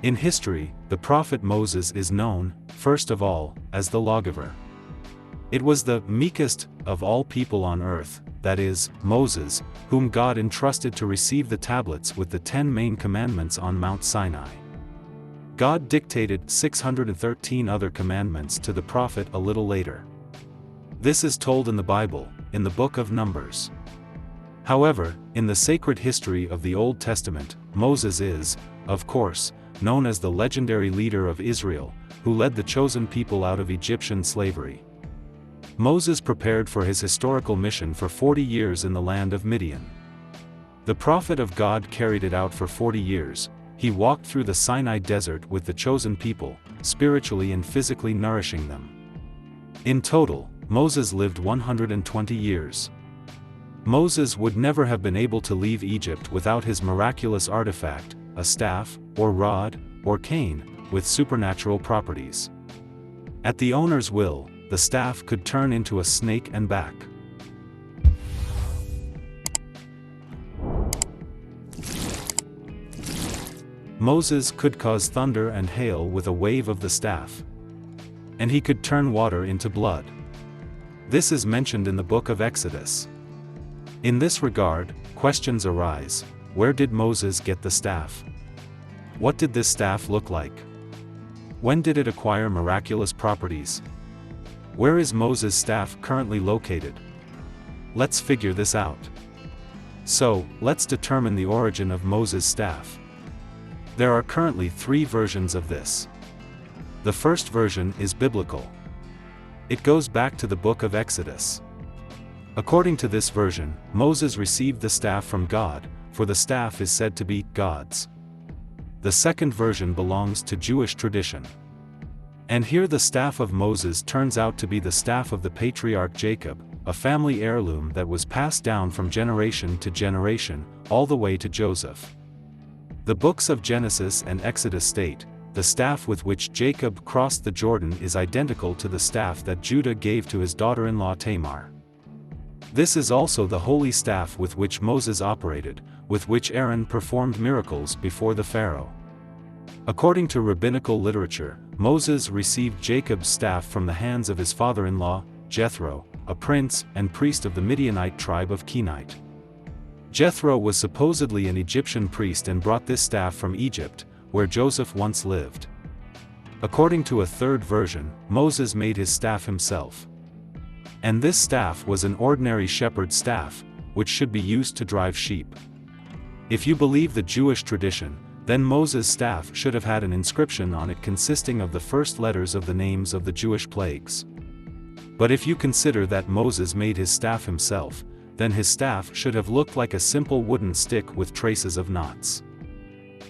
In history, the prophet Moses is known, first of all, as the Lawgiver. It was the meekest of all people on earth, that is, Moses, whom God entrusted to receive the tablets with the 10 main commandments on Mount Sinai. God dictated 613 other commandments to the prophet a little later. This is told in the Bible, in the book of Numbers. However, in the sacred history of the Old Testament, Moses is, of course, known as the legendary leader of Israel, who led the chosen people out of Egyptian slavery. Moses prepared for his historical mission for 40 years in the land of Midian. The prophet of God carried it out for 40 years. He walked through the Sinai desert with the chosen people, spiritually and physically nourishing them. In total, Moses lived 120 years. Moses would never have been able to leave Egypt without his miraculous artifact, a staff, or rod, or cane, with supernatural properties. At the owner's will, the staff could turn into a snake and back. Moses could cause thunder and hail with a wave of the staff. And he could turn water into blood. This is mentioned in the book of Exodus. In this regard, questions arise. Where did Moses get the staff? What did this staff look like? When did it acquire miraculous properties? Where is Moses' staff currently located? Let's figure this out. So, let's determine the origin of Moses' staff. There are currently 3 versions of this. The first version is biblical. It goes back to the book of Exodus. According to this version, Moses received the staff from God, for the staff is said to be God's. The second version belongs to Jewish tradition. And here the staff of Moses turns out to be the staff of the patriarch Jacob, a family heirloom that was passed down from generation to generation, all the way to Joseph. The books of Genesis and Exodus state, the staff with which Jacob crossed the Jordan is identical to the staff that Judah gave to his daughter-in-law Tamar. This is also the holy staff with which Moses operated, with which Aaron performed miracles before the Pharaoh. According to rabbinical literature, Moses received Jacob's staff from the hands of his father-in-law, Jethro, a prince and priest of the Midianite tribe of Kenite. Jethro was supposedly an Egyptian priest and brought this staff from Egypt, where Joseph once lived. According to a third version, Moses made his staff himself. And this staff was an ordinary shepherd's staff, which should be used to drive sheep. If you believe the Jewish tradition, then Moses' staff should have had an inscription on it consisting of the first letters of the names of the Jewish plagues. But if you consider that Moses made his staff himself, then his staff should have looked like a simple wooden stick with traces of knots.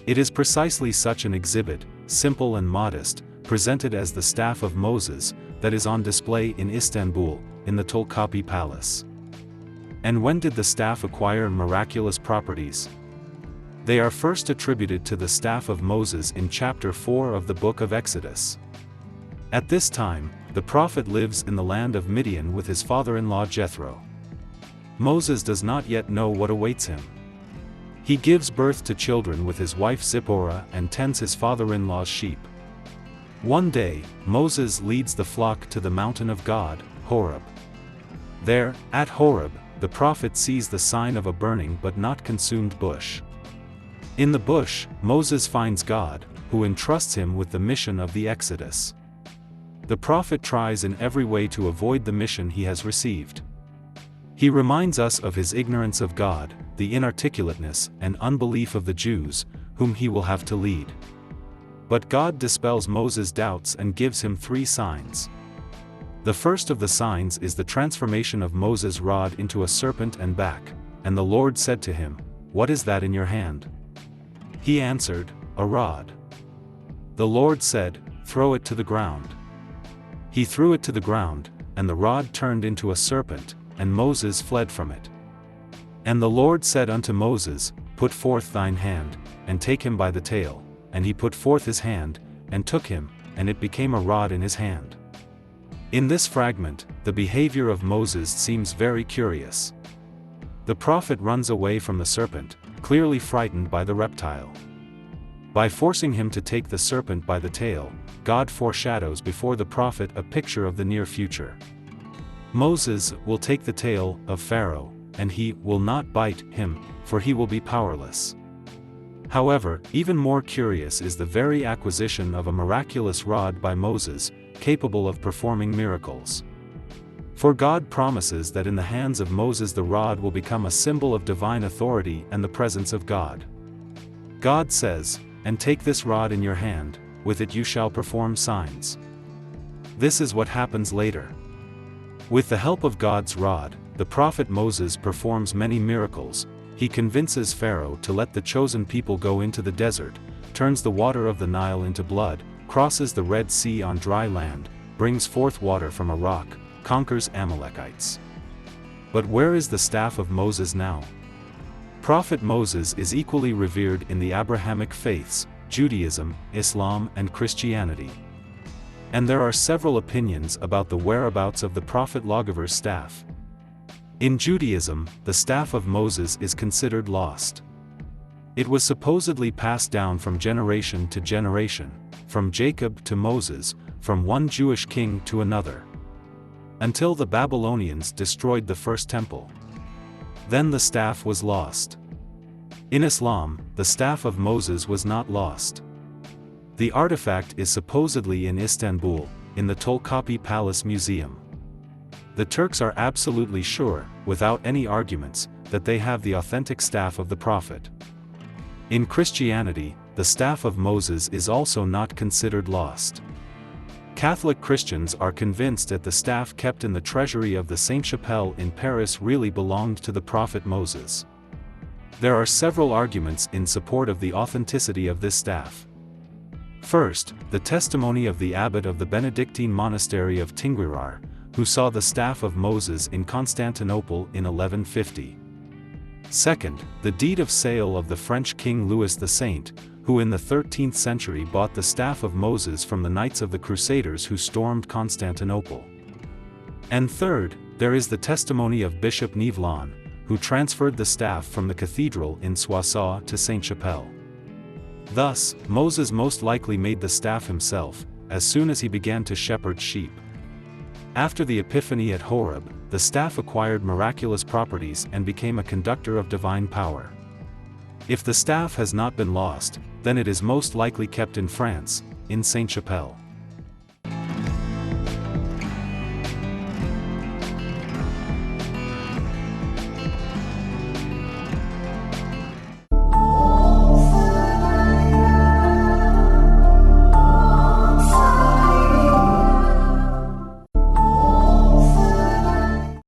It is precisely such an exhibit, simple and modest, presented as the staff of Moses, that is on display in Istanbul, in the Topkapi Palace. And when did the staff acquire miraculous properties? They are first attributed to the staff of Moses in chapter 4 of the book of Exodus. At this time, the prophet lives in the land of Midian with his father-in-law Jethro. Moses does not yet know what awaits him. He gives birth to children with his wife Zipporah and tends his father-in-law's sheep. One day, Moses leads the flock to the mountain of God, Horeb. There, at Horeb, the prophet sees the sign of a burning but not consumed bush. In the bush, Moses finds God, who entrusts him with the mission of the Exodus. The prophet tries in every way to avoid the mission he has received. He reminds us of his ignorance of God, the inarticulateness and unbelief of the Jews, whom he will have to lead. But God dispels Moses' doubts and gives him 3 signs. The first of the signs is the transformation of Moses' rod into a serpent and back, and the Lord said to him, "What is that in your hand?" He answered, "A rod." The Lord said, "Throw it to the ground." He threw it to the ground, and the rod turned into a serpent, and Moses fled from it. And the Lord said unto Moses, "Put forth thine hand, and take him by the tail." And he put forth his hand, and took him, and it became a rod in his hand. In this fragment, the behavior of Moses seems very curious. The prophet runs away from the serpent, clearly frightened by the reptile. By forcing him to take the serpent by the tail, God foreshadows before the prophet a picture of the near future. Moses will take the tail of Pharaoh, and he will not bite him, for he will be powerless. However, even more curious is the very acquisition of a miraculous rod by Moses, capable of performing miracles. For God promises that in the hands of Moses the rod will become a symbol of divine authority and the presence of God. God says, "And take this rod in your hand, with it you shall perform signs." This is what happens later. With the help of God's rod, the prophet Moses performs many miracles. He convinces Pharaoh to let the chosen people go into the desert, turns the water of the Nile into blood, crosses the Red Sea on dry land, brings forth water from a rock, conquers Amalekites. But where is the staff of Moses now? Prophet Moses is equally revered in the Abrahamic faiths, Judaism, Islam, and Christianity. And there are several opinions about the whereabouts of the prophet Lawgiver's staff. In Judaism, the staff of Moses is considered lost. It was supposedly passed down from generation to generation, from Jacob to Moses, from one Jewish king to another, until the Babylonians destroyed the first temple. Then the staff was lost. In Islam, the staff of Moses was not lost. The artifact is supposedly in Istanbul, in the Topkapi Palace Museum. The Turks are absolutely sure, without any arguments, that they have the authentic staff of the prophet. In Christianity, the staff of Moses is also not considered lost. Catholic Christians are convinced that the staff kept in the treasury of the Sainte-Chapelle in Paris really belonged to the prophet Moses. There are several arguments in support of the authenticity of this staff. First, the testimony of the abbot of the Benedictine monastery of Tinguirar, who saw the staff of Moses in Constantinople in 1150. Second, the deed of sale of the French king Louis the Saint, who in the 13th century bought the staff of Moses from the Knights of the Crusaders who stormed Constantinople. And third, there is the testimony of Bishop Nivelon, who transferred the staff from the cathedral in Soissons to Sainte-Chapelle. Thus, Moses most likely made the staff himself, as soon as he began to shepherd sheep. After the Epiphany at Horeb, the staff acquired miraculous properties and became a conductor of divine power. If the staff has not been lost, then it is most likely kept in France, in Sainte-Chapelle.